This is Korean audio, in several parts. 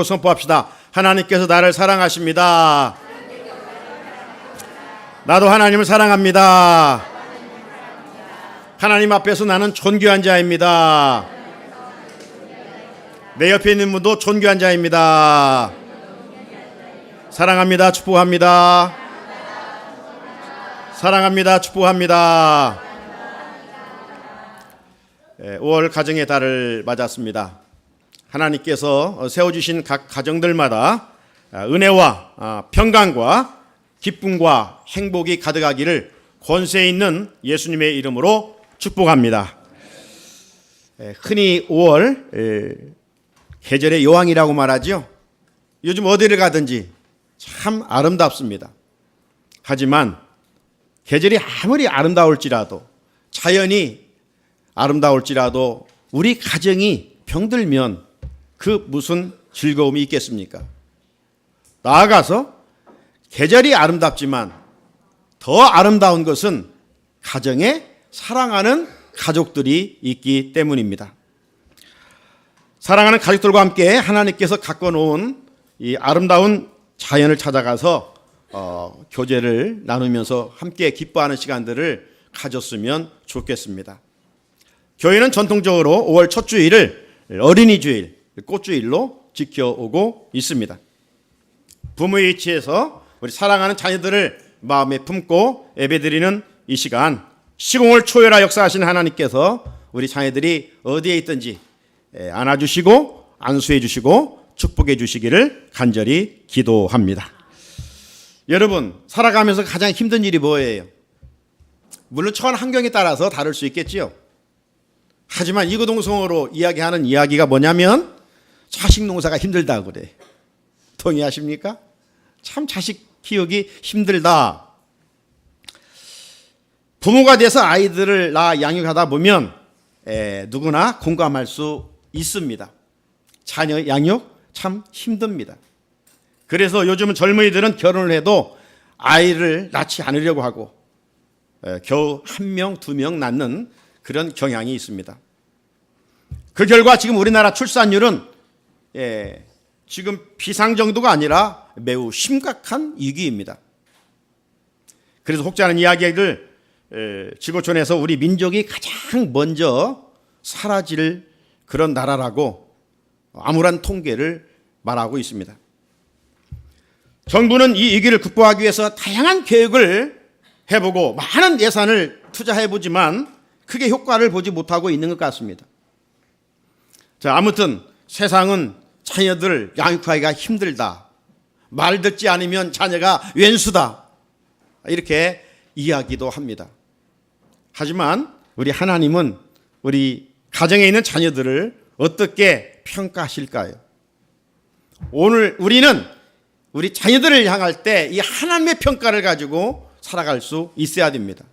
선포합시다. 하나님께서 나를 사랑하십니다. 나도 하나님을 사랑합니다. 하나님 앞에서 나는 존귀한 자입니다. 내 옆에 있는 분도 존귀한 자입니다. 사랑합니다. 축복합니다. 사랑합니다. 축복합니다. 5월 가정의 달을 맞았습니다. 하나님께서 세워주신 각 가정들마다 은혜와 평강과 기쁨과 행복이 가득하기를 권세 있는 예수님의 이름으로 축복합니다. 흔히 5월 계절의 여왕이라고 말하죠. 요즘 어디를 가든지 참 아름답습니다. 하지만 계절이 아무리 아름다울지라도, 자연이 아름다울지라도 우리 가정이 병들면 그 무슨 즐거움이 있겠습니까? 나아가서 계절이 아름답지만 더 아름다운 것은 가정에 사랑하는 가족들이 있기 때문입니다. 사랑하는 가족들과 함께 하나님께서 갖고 놓은 이 아름다운 자연을 찾아가서 교제를 나누면서 함께 기뻐하는 시간들을 가졌으면 좋겠습니다. 교회는 전통적으로 5월 첫 주일을 어린이 주일, 꽃주일로 지켜오고 있습니다. 부모의 위치에서 우리 사랑하는 자녀들을 마음에 품고 예배드리는 이 시간, 시공을 초월하 역사하신 하나님께서 우리 자녀들이 어디에 있든지 안아주시고 안수해 주시고 축복해 주시기를 간절히 기도합니다. 여러분, 살아가면서 가장 힘든 일이 뭐예요? 물론 처한 환경에 따라서 다를 수 있겠지요. 하지만 이구동성으로 이야기하는 이야기가 뭐냐면 자식 농사가 힘들다고 그래. 동의하십니까? 참 자식 키우기 힘들다. 부모가 돼서 아이들을 낳아 양육하다 보면 누구나 공감할 수 있습니다. 자녀 양육 참 힘듭니다. 그래서 요즘은 젊은이들은 결혼을 해도 아이를 낳지 않으려고 하고 겨우 1명, 2명 낳는 그런 경향이 있습니다. 그 결과 지금 우리나라 출산율은 지금 비상 정도가 아니라 매우 심각한 위기입니다. 그래서 혹자는 이야기를 지구촌에서 우리 민족이 가장 먼저 사라질 그런 나라라고 암울한 통계를 말하고 있습니다. 정부는 이 위기를 극복하기 위해서 다양한 계획을 해보고 많은 예산을 투자해보지만 크게 효과를 보지 못하고 있는 것 같습니다. 자, 아무튼 세상은 자녀들 양육하기가 힘들다. 말 듣지 않으면 자녀가 왼수다. 이렇게 이야기도 합니다. 하지만 우리 하나님은 우리 가정에 있는 자녀들을 어떻게 평가하실까요? 오늘 우리는 우리 자녀들을 향할 때 이 하나님의 평가를 가지고 살아갈 수 있어야 됩니다.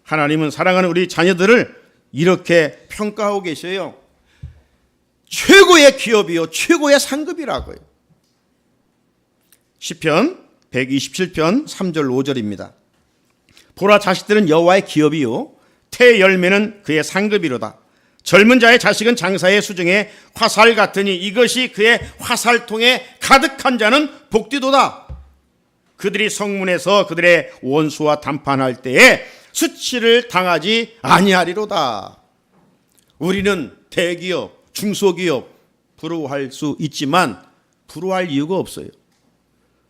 하나님은 사랑하는 우리 자녀들을 이렇게 평가하고 계셔요. 최고의 기업이요, 최고의 상급이라고요. 시편 127편 3절 5절입니다. 보라, 자식들은 여호와의 기업이요 태 열매는 그의 상급이로다. 젊은 자의 자식은 장사의 수중에 화살 같으니 이것이 그의 화살통에 가득한 자는 복되도다. 그들이 성문에서 그들의 원수와 담판할 때에 수치를 당하지 아니하리로다. 우리는 대기업, 중소기업 부러워할 수 있지만 부러워할 이유가 없어요.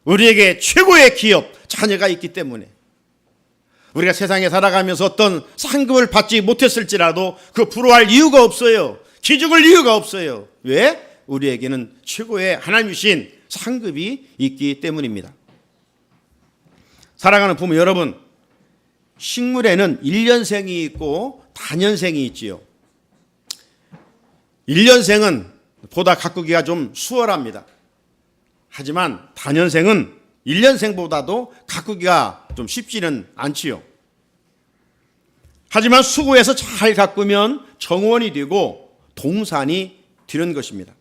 우리에게 최고의 기업, 자녀가 있기 때문에 우리가 세상에 살아가면서 어떤 상급을 받지 못했을지라도 그 부러워할 이유가 없어요. 기죽을 이유가 없어요. 왜? 우리에게는 최고의 하나님이신 상급이 있기 때문입니다. 사랑하는 부모 여러분, 식물에는 1년생이 있고 다년생이 있지요. 1년생은 보다 가꾸기가 좀 수월합니다. 하지만 다년생은 1년생보다도 가꾸기가 좀 쉽지는 않지요. 하지만 수고해서 잘 가꾸면 정원이 되고 동산이 되는 것입니다.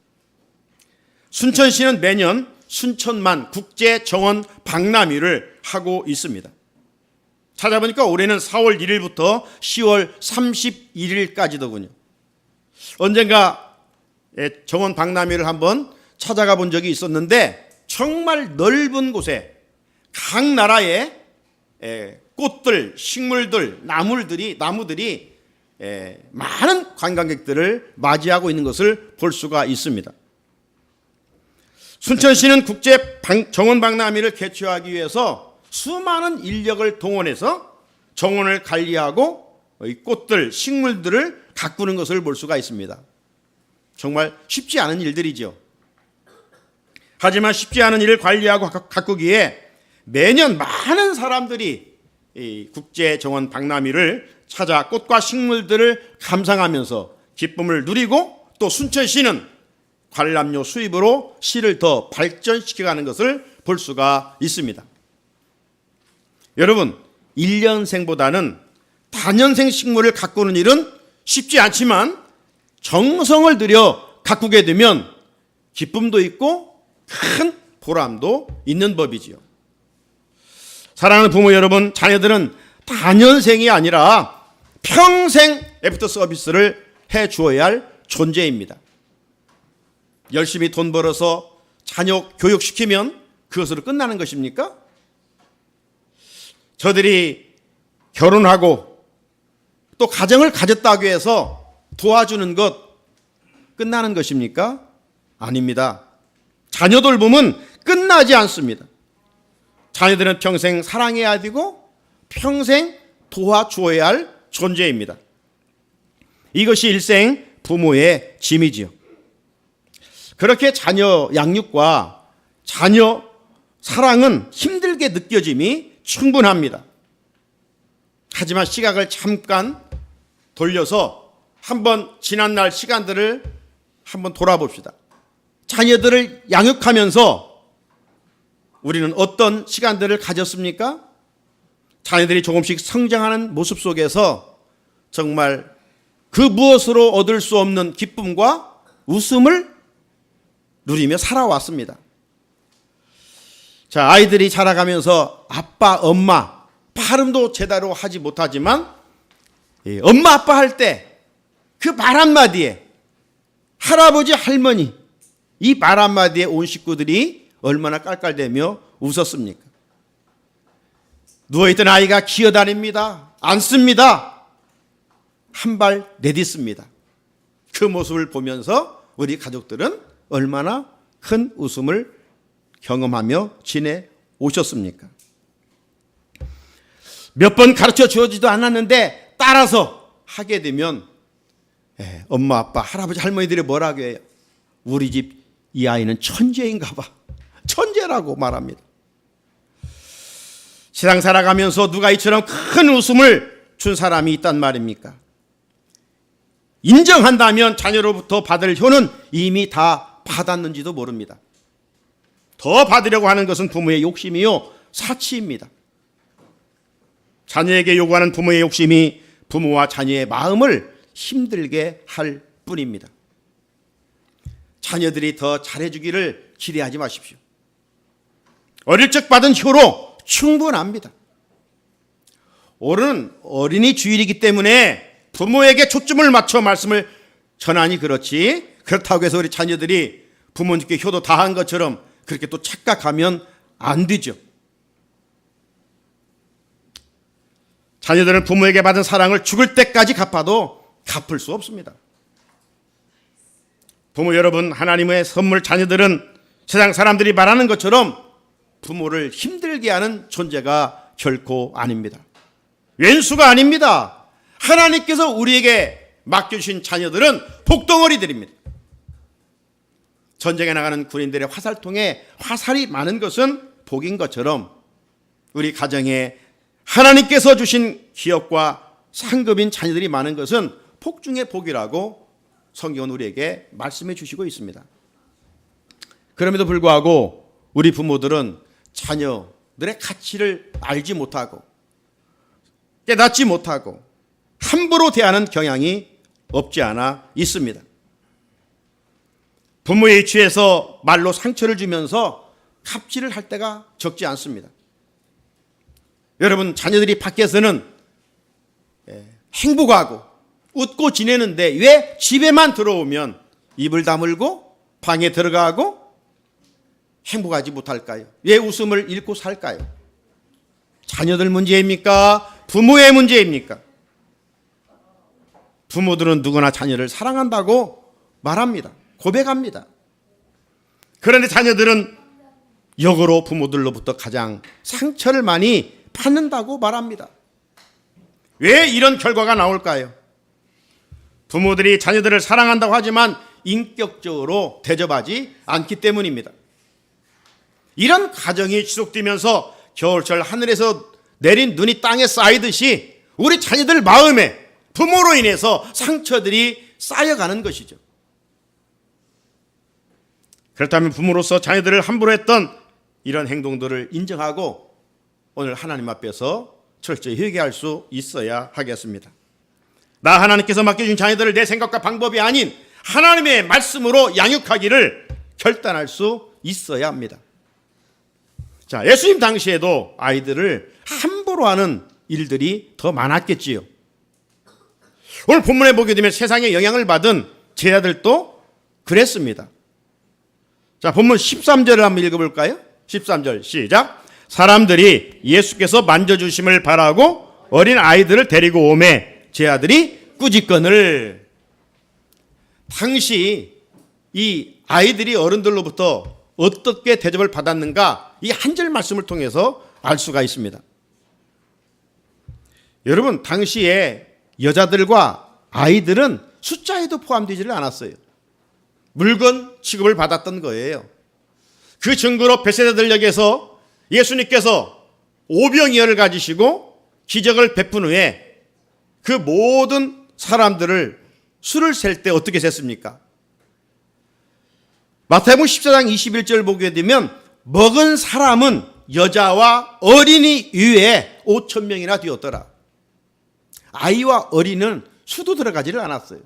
순천시는 매년 순천만 국제정원 박람회를 하고 있습니다. 찾아보니까 올해는 4월 1일부터 10월 31일까지더군요. 언젠가 정원 박람회를 한번 찾아가 본 적이 있었는데 정말 넓은 곳에 각 나라의 꽃들, 식물들, 나무들이 많은 관광객들을 맞이하고 있는 것을 볼 수가 있습니다. 순천시는 국제 정원 박람회를 개최하기 위해서 수많은 인력을 동원해서 정원을 관리하고 이 꽃들, 식물들을 가꾸는 것을 볼 수가 있습니다. 정말 쉽지 않은 일들이죠. 하지만 쉽지 않은 일을 관리하고 가꾸기에 매년 많은 사람들이 이 국제 정원 박람회를 찾아 꽃과 식물들을 감상하면서 기쁨을 누리고 또 순천시는 관람료 수입으로 시를 더 발전시켜가는 것을 볼 수가 있습니다. 여러분, 1년생보다는 다년생 식물을 가꾸는 일은 쉽지 않지만 정성을 들여 가꾸게 되면 기쁨도 있고 큰 보람도 있는 법이지요. 사랑하는 부모 여러분, 자녀들은 다년생이 아니라 평생 애프터 서비스를 해 주어야 할 존재입니다. 열심히 돈 벌어서 자녀 교육시키면 그것으로 끝나는 것입니까? 저들이 결혼하고 또 가정을 가졌다고 해서 도와주는 것 끝나는 것입니까? 아닙니다. 자녀 돌봄은 끝나지 않습니다. 자녀들은 평생 사랑해야 되고 평생 도와주어야 할 존재입니다. 이것이 일생 부모의 짐이지요. 그렇게 자녀 양육과 자녀 사랑은 힘들게 느껴짐이 충분합니다. 하지만 시각을 잠깐 돌려서 한번 지난날 시간들을 한번 돌아봅시다. 자녀들을 양육하면서 우리는 어떤 시간들을 가졌습니까? 자녀들이 조금씩 성장하는 모습 속에서 정말 그 무엇으로 얻을 수 없는 기쁨과 웃음을 누리며 살아왔습니다. 자, 아이들이 자라가면서 아빠, 엄마, 발음도 제대로 하지 못하지만 엄마, 아빠 할 때 그 말 한마디에 할아버지, 할머니 이 말 한마디에 온 식구들이 얼마나 깔깔대며 웃었습니까? 누워있던 아이가 기어다닙니다. 앉습니다. 한 발 내딛습니다. 그 모습을 보면서 우리 가족들은 얼마나 큰 웃음을 경험하며 지내오셨습니까? 몇 번 가르쳐 주어지도 않았는데 따라서 하게 되면 엄마, 아빠, 할아버지, 할머니들이 뭐라고 해요? 우리 집 이 아이는 천재인가 봐. 천재라고 말합니다. 세상 살아가면서 누가 이처럼 큰 웃음을 준 사람이 있단 말입니까? 인정한다면 자녀로부터 받을 효는 이미 다 받았는지도 모릅니다. 더 받으려고 하는 것은 부모의 욕심이요 사치입니다. 자녀에게 요구하는 부모의 욕심이 부모와 자녀의 마음을 힘들게 할 뿐입니다. 자녀들이 더 잘해주기를 기대하지 마십시오. 어릴 적 받은 효로 충분합니다. 올해는 어린이 주일이기 때문에 부모에게 초점을 맞춰 말씀을 전하니 그렇지, 그렇다고 해서 우리 자녀들이 부모님께 효도 다한 것처럼 그렇게 또 착각하면 안 되죠. 자녀들은 부모에게 받은 사랑을 죽을 때까지 갚아도 갚을 수 없습니다. 부모 여러분, 하나님의 선물 자녀들은 세상 사람들이 말하는 것처럼 부모를 힘들게 하는 존재가 결코 아닙니다. 왼수가 아닙니다. 하나님께서 우리에게 맡겨주신 자녀들은 복덩어리들입니다. 전쟁에 나가는 군인들의 화살통에 화살이 많은 것은 복인 것처럼 우리 가정에 하나님께서 주신 기업과 상급인 자녀들이 많은 것은 복 중의 복이라고 성경은 우리에게 말씀해 주시고 있습니다. 그럼에도 불구하고 우리 부모들은 자녀들의 가치를 알지 못하고 깨닫지 못하고 함부로 대하는 경향이 없지 않아 있습니다. 부모에 취해서 말로 상처를 주면서 갑질을 할 때가 적지 않습니다. 여러분, 자녀들이 밖에서는 행복하고 웃고 지내는데 왜 집에만 들어오면 입을 다물고 방에 들어가고 행복하지 못할까요? 왜 웃음을 잃고 살까요? 자녀들 문제입니까? 부모의 문제입니까? 부모들은 누구나 자녀를 사랑한다고 말합니다. 고백합니다. 그런데 자녀들은 역으로 부모들로부터 가장 상처를 많이 받는다고 말합니다. 왜 이런 결과가 나올까요? 부모들이 자녀들을 사랑한다고 하지만 인격적으로 대접하지 않기 때문입니다. 이런 가정이 지속되면서 겨울철 하늘에서 내린 눈이 땅에 쌓이듯이 우리 자녀들 마음에 부모로 인해서 상처들이 쌓여가는 것이죠. 그렇다면 부모로서 자녀들을 함부로 했던 이런 행동들을 인정하고 오늘 하나님 앞에서 철저히 회개할 수 있어야 하겠습니다. 나 하나님께서 맡겨준 자녀들을 내 생각과 방법이 아닌 하나님의 말씀으로 양육하기를 결단할 수 있어야 합니다. 자, 예수님 당시에도 아이들을 함부로 하는 일들이 더 많았겠지요. 오늘 본문에 보게 되면 세상에 영향을 받은 제자들도 그랬습니다. 자, 본문 13절을 한번 읽어볼까요? 13절 시작. 사람들이 예수께서 만져주심을 바라고 어린 아이들을 데리고 오매 제자들이 꾸짖거늘. 당시 이 아이들이 어른들로부터 어떻게 대접을 받았는가 이 한 절 말씀을 통해서 알 수가 있습니다. 여러분, 당시에 여자들과 아이들은 숫자에도 포함되지를 않았어요. 물건 취급을 받았던 거예요. 그 증거로 베세다들역에서 예수님께서 오병이어를 가지시고 기적을 베푼 후에 그 모든 사람들을 술을 셀 때 어떻게 셌습니까? 마태복음 14장 21절 보게 되면 먹은 사람은 여자와 어린이 이외에 5,000명이나 되었더라. 아이와 어린이는 수도 들어가지를 않았어요.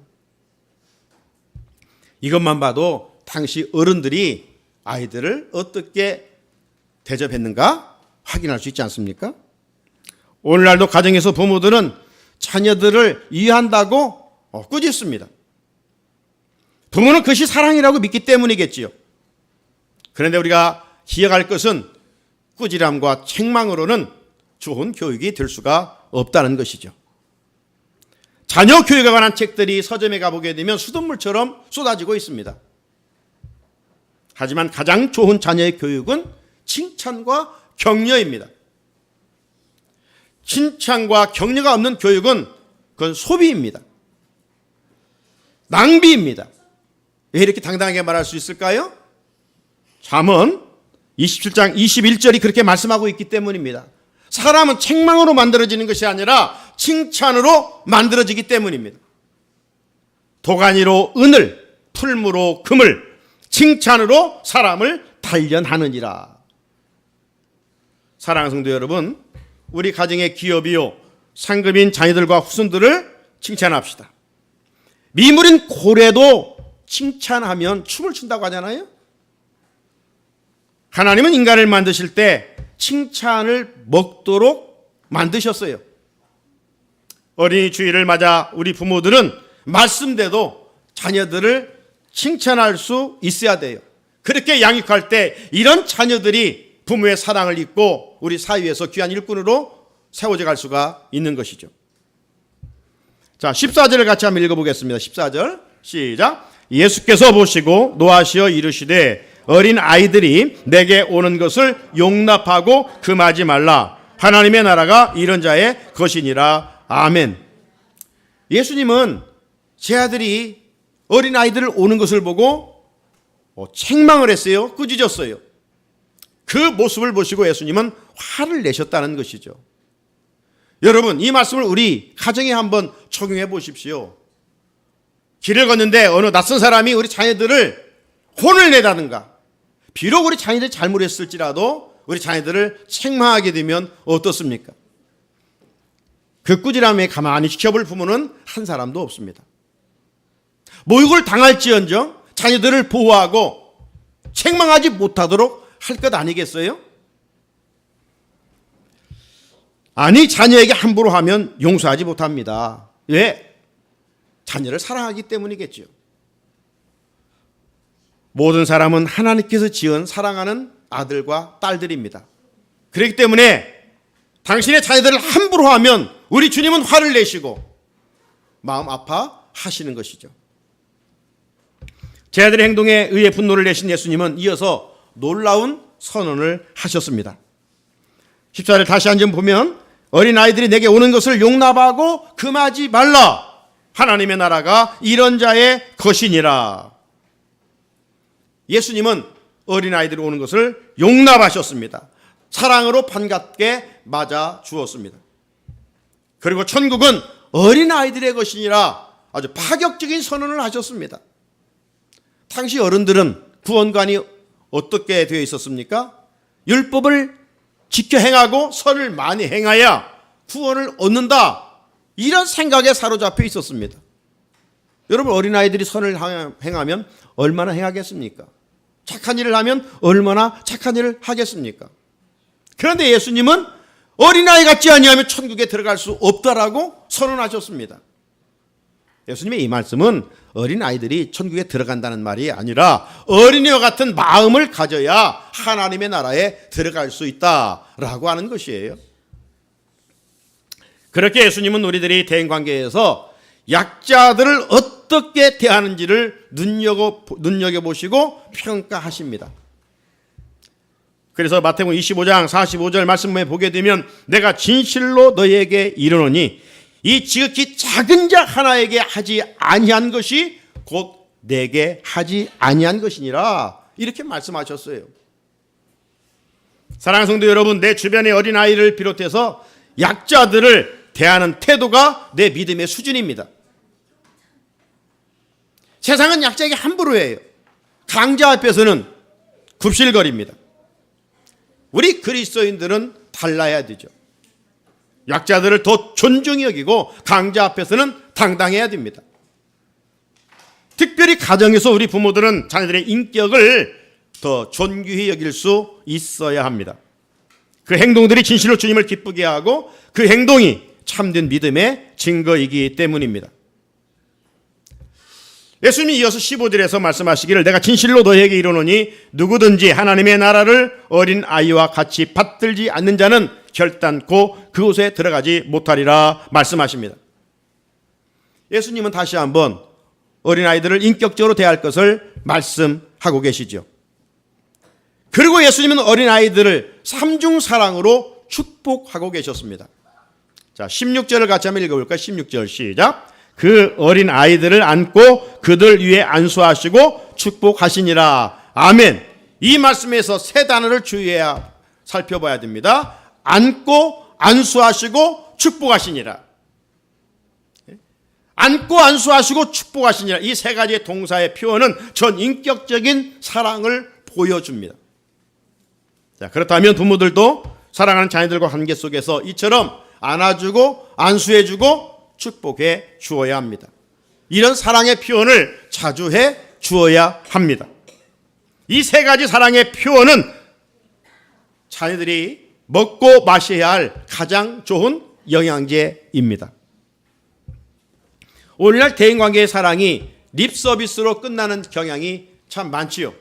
이것만 봐도 당시 어른들이 아이들을 어떻게 대접했는가 확인할 수 있지 않습니까? 오늘날도 가정에서 부모들은 자녀들을 이해한다고 꾸짖습니다. 부모는 그것이 사랑이라고 믿기 때문이겠지요. 그런데 우리가 기억할 것은 꾸지람과 책망으로는 좋은 교육이 될 수가 없다는 것이죠. 자녀 교육에 관한 책들이 서점에 가보게 되면 수돗물처럼 쏟아지고 있습니다. 하지만 가장 좋은 자녀의 교육은 칭찬과 격려입니다. 칭찬과 격려가 없는 교육은 그건 소비입니다. 낭비입니다. 왜 이렇게 당당하게 말할 수 있을까요? 잠언 27장 21절이 그렇게 말씀하고 있기 때문입니다. 사람은 책망으로 만들어지는 것이 아니라 칭찬으로 만들어지기 때문입니다. 도가니로 은을, 풀무로 금을, 칭찬으로 사람을 단련하느니라. 사랑하는 성도 여러분, 우리 가정의 기업이요 상급인 자녀들과 후손들을 칭찬합시다. 미물인 고래도 칭찬하면 춤을 춘다고 하잖아요. 하나님은 인간을 만드실 때 칭찬을 먹도록 만드셨어요. 어린이 주일을 맞아 우리 부모들은 말씀대로 자녀들을 칭찬할 수 있어야 돼요. 그렇게 양육할 때 이런 자녀들이 부모의 사랑을 잊고 우리 사회에서 귀한 일꾼으로 세워져 갈 수가 있는 것이죠. 자, 14절을 같이 한번 읽어보겠습니다. 14절 시작. 예수께서 보시고 노하시어 이르시되 어린 아이들이 내게 오는 것을 용납하고 금하지 말라. 하나님의 나라가 이런 자의 것이니라. 아멘. 예수님은 제 아들이 어린 아이들을 오는 것을 보고 책망을 했어요. 꾸짖었어요. 그 모습을 보시고 예수님은 화를 내셨다는 것이죠. 여러분, 이 말씀을 우리 가정에 한번 적용해 보십시오. 길을 걷는데 어느 낯선 사람이 우리 자녀들을 혼을 내다든가, 비록 우리 자녀들이 잘못했을지라도 우리 자녀들을 책망하게 되면 어떻습니까? 그 꾸지람에 가만히 지켜볼 부모는 한 사람도 없습니다. 모욕을 당할지언정 자녀들을 보호하고 책망하지 못하도록 할 것 아니겠어요? 아니, 자녀에게 함부로 하면 용서하지 못합니다. 왜? 자녀를 사랑하기 때문이겠죠. 모든 사람은 하나님께서 지은 사랑하는 아들과 딸들입니다. 그렇기 때문에 당신의 자녀들을 함부로 하면 우리 주님은 화를 내시고 마음 아파하시는 것이죠. 제 아들의 행동에 의해 분노를 내신 예수님은 이어서 놀라운 선언을 하셨습니다. 14절 다시 한 번 보면 어린아이들이 내게 오는 것을 용납하고 금하지 말라. 하나님의 나라가 이런 자의 것이니라. 예수님은 어린아이들이 오는 것을 용납하셨습니다. 사랑으로 반갑게 맞아 주었습니다. 그리고 천국은 어린아이들의 것이니라 아주 파격적인 선언을 하셨습니다. 당시 어른들은 구원관이 어떻게 되어 있었습니까? 율법을 지켜 행하고 선을 많이 행해야 구원을 얻는다. 이런 생각에 사로잡혀 있었습니다. 여러분, 어린아이들이 선을 행하면 얼마나 행하겠습니까? 착한 일을 하면 얼마나 착한 일을 하겠습니까? 그런데 예수님은 어린아이 같지 아니하면 천국에 들어갈 수 없다라고 선언하셨습니다. 예수님의 이 말씀은 어린아이들이 천국에 들어간다는 말이 아니라 어린이와 같은 마음을 가져야 하나님의 나라에 들어갈 수 있다라고 하는 것이에요. 그렇게 예수님은 우리들이 대인관계에서 약자들을 어떻게 대하는지를 눈여겨보시고 평가하십니다. 그래서 마태복음 25장 45절 말씀에 보게 되면 내가 진실로 너희에게 이르노니 이 지극히 작은 자 하나에게 하지 아니한 것이 곧 내게 하지 아니한 것이니라 이렇게 말씀하셨어요. 사랑하는 성도 여러분, 내 주변의 어린아이를 비롯해서 약자들을 대하는 태도가 내 믿음의 수준입니다. 세상은 약자에게 함부로 해요. 강자 앞에서는 굽실거립니다. 우리 그리스도인들은 달라야 되죠. 약자들을 더 존중히 여기고 강자 앞에서는 당당해야 됩니다. 특별히 가정에서 우리 부모들은 자녀들의 인격을 더 존귀히 여길 수 있어야 합니다. 그 행동들이 진실로 주님을 기쁘게 하고 그 행동이 참된 믿음의 증거이기 때문입니다. 예수님이 이어서 15절에서 말씀하시기를 내가 진실로 너희에게 이르노니 누구든지 하나님의 나라를 어린 아이와 같이 받들지 않는 자는 결단코 그곳에 들어가지 못하리라 말씀하십니다. 예수님은 다시 한번 어린아이들을 인격적으로 대할 것을 말씀하고 계시죠. 그리고 예수님은 어린아이들을 삼중 사랑으로 축복하고 계셨습니다. 자, 16절을 같이 한번 읽어볼까요? 16절 시작. 그 어린 아이들을 안고 그들 위에 안수하시고 축복하시니라. 아멘. 이 말씀에서 세 단어를 주의해야 살펴봐야 됩니다. 안고 안수하시고 축복하시니라. 안고 안수하시고 축복하시니라. 이 세 가지의 동사의 표현은 전 인격적인 사랑을 보여줍니다. 자, 그렇다면 부모들도 사랑하는 자녀들과 관계 속에서 이처럼 안아주고 안수해주고 축복해 주어야 합니다. 이런 사랑의 표현을 자주 해 주어야 합니다. 이 세 가지 사랑의 표현은 자녀들이 먹고 마셔야 할 가장 좋은 영양제입니다. 오늘날 대인관계의 사랑이 립서비스로 끝나는 경향이 참 많지요.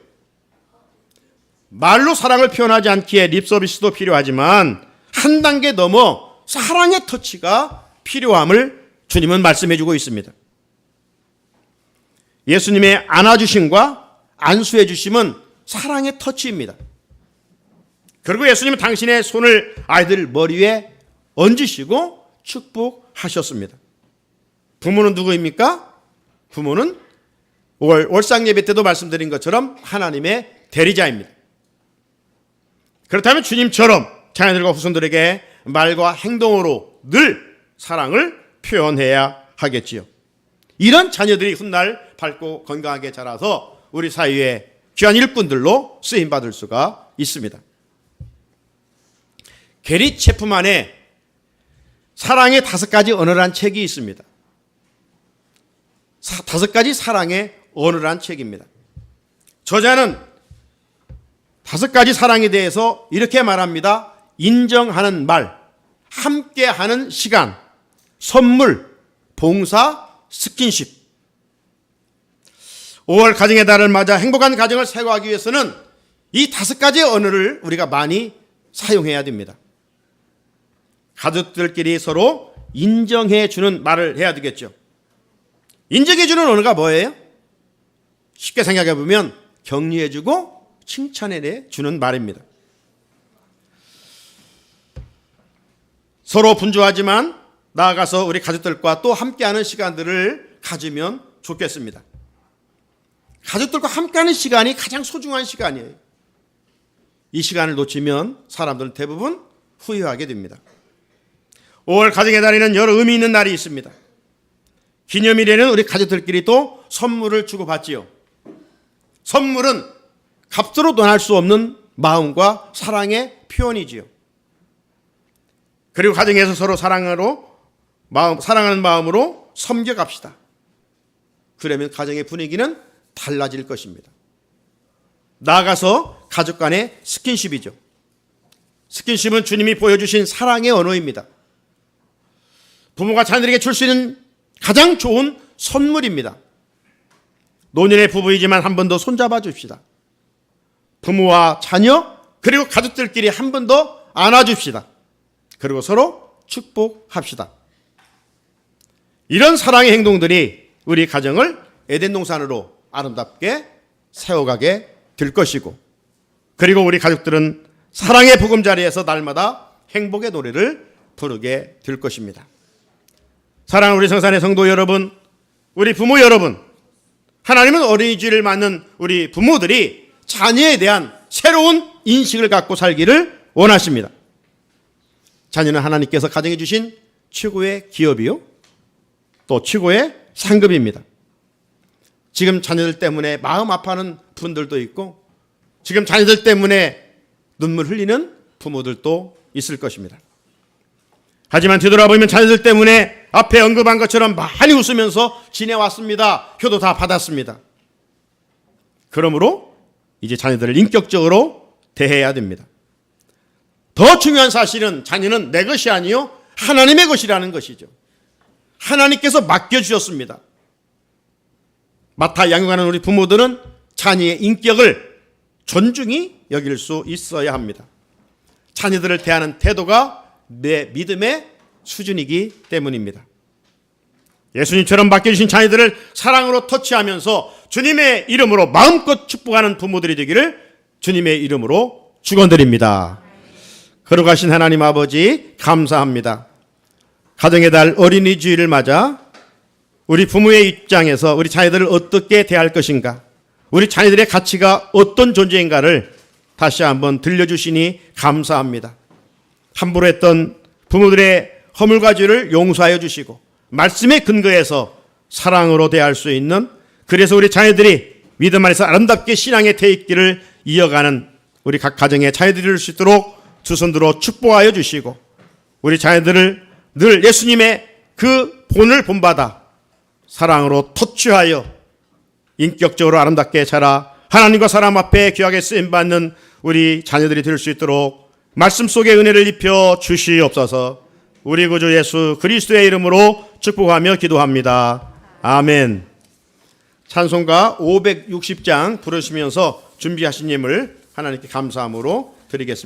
말로 사랑을 표현하지 않기에 립서비스도 필요하지만 한 단계 넘어 사랑의 터치가 필요함을 주님은 말씀해 주고 있습니다. 예수님의 안아주심과 안수해 주심은 사랑의 터치입니다. 그리고 예수님은 당신의 손을 아이들 머리 위에 얹으시고 축복하셨습니다. 부모는 누구입니까? 부모는 월상 예배 때도 말씀드린 것처럼 하나님의 대리자입니다. 그렇다면 주님처럼 자녀들과 후손들에게 말과 행동으로 늘 사랑을 표현해야 하겠지요. 이런 자녀들이 훗날 밝고 건강하게 자라서 우리 사회의 귀한 일꾼들로 쓰임받을 수가 있습니다. 게리 체프만의 사랑의 5가지 언어란 책이 있습니다. 5가지 사랑의 언어란 책입니다. 저자는 5가지 사랑에 대해서 이렇게 말합니다. 인정하는 말, 함께하는 시간, 선물, 봉사, 스킨십. 5월 가정의 달을 맞아 행복한 가정을 세워가기 위해서는 이 5가지 언어를 우리가 많이 사용해야 됩니다. 가족들끼리 서로 인정해 주는 말을 해야 되겠죠. 인정해 주는 언어가 뭐예요? 쉽게 생각해 보면 격려해 주고 칭찬해 주는 말입니다. 서로 분주하지만 나아가서 우리 가족들과 또 함께하는 시간들을 가지면 좋겠습니다. 가족들과 함께하는 시간이 가장 소중한 시간이에요. 이 시간을 놓치면 사람들은 대부분 후회하게 됩니다. 5월 가정의 달에는 여러 의미 있는 날이 있습니다. 기념일에는 우리 가족들끼리 또 선물을 주고받지요. 선물은 값으로 돈할 수 없는 마음과 사랑의 표현이지요. 그리고 가정에서 서로 사랑하는 마음으로 섬겨갑시다. 그러면 가정의 분위기는 달라질 것입니다. 나아가서 가족 간의 스킨십이죠. 스킨십은 주님이 보여주신 사랑의 언어입니다. 부모가 자녀들에게 줄 수 있는 가장 좋은 선물입니다. 노년의 부부이지만 한 번 더 손잡아 줍시다. 부모와 자녀 그리고 가족들끼리 한 번 더 안아줍시다. 그리고 서로 축복합시다. 이런 사랑의 행동들이 우리 가정을 에덴 동산으로 아름답게 세워가게 될 것이고, 그리고 우리 가족들은 사랑의 보금자리에서 날마다 행복의 노래를 부르게 될 것입니다. 사랑하는 우리 성산의 성도 여러분, 우리 부모 여러분, 하나님은 어린이집을 맞는 우리 부모들이 자녀에 대한 새로운 인식을 갖고 살기를 원하십니다. 자녀는 하나님께서 가정해 주신 최고의 기업이요, 또 최고의 상급입니다. 지금 자녀들 때문에 마음 아파하는 분들도 있고, 지금 자녀들 때문에 눈물 흘리는 부모들도 있을 것입니다. 하지만 뒤돌아보면 자녀들 때문에 앞에 언급한 것처럼 많이 웃으면서 지내왔습니다. 효도 다 받았습니다. 그러므로 이제 자녀들을 인격적으로 대해야 됩니다. 더 중요한 사실은 자녀는 내 것이 아니요 하나님의 것이라는 것이죠. 하나님께서 맡겨주셨습니다. 맡아 양육하는 우리 부모들은 자녀의 인격을 존중히 여길 수 있어야 합니다. 자녀들을 대하는 태도가 내 믿음의 수준이기 때문입니다. 예수님처럼 맡겨주신 자녀들을 사랑으로 터치하면서 주님의 이름으로 마음껏 축복하는 부모들이 되기를 주님의 이름으로 축원드립니다. 거룩하신 하나님 아버지, 감사합니다. 가정의 달 어린이 주일을 맞아 우리 부모의 입장에서 우리 자녀들을 어떻게 대할 것인가, 우리 자녀들의 가치가 어떤 존재인가를 다시 한번 들려주시니 감사합니다. 함부로 했던 부모들의 허물과 죄를 용서하여 주시고 말씀에 근거해서 사랑으로 대할 수 있는, 그래서 우리 자녀들이 믿음 안에서 아름답게 신앙의 태익기를 이어가는 우리 각 가정의 자녀들이 될 수 있도록 두 손 들어 축복하여 주시고, 우리 자녀들을 늘 예수님의 그 본을 본받아 사랑으로 터치하여 인격적으로 아름답게 자라 하나님과 사람 앞에 귀하게 쓰임받는 우리 자녀들이 될 수 있도록 말씀 속에 은혜를 입혀 주시옵소서. 우리 구주 예수 그리스도의 이름으로 축복하며 기도합니다. 아멘. 찬송가 560장 부르시면서 준비하신 예물 하나님께 감사함으로 드리겠습니다.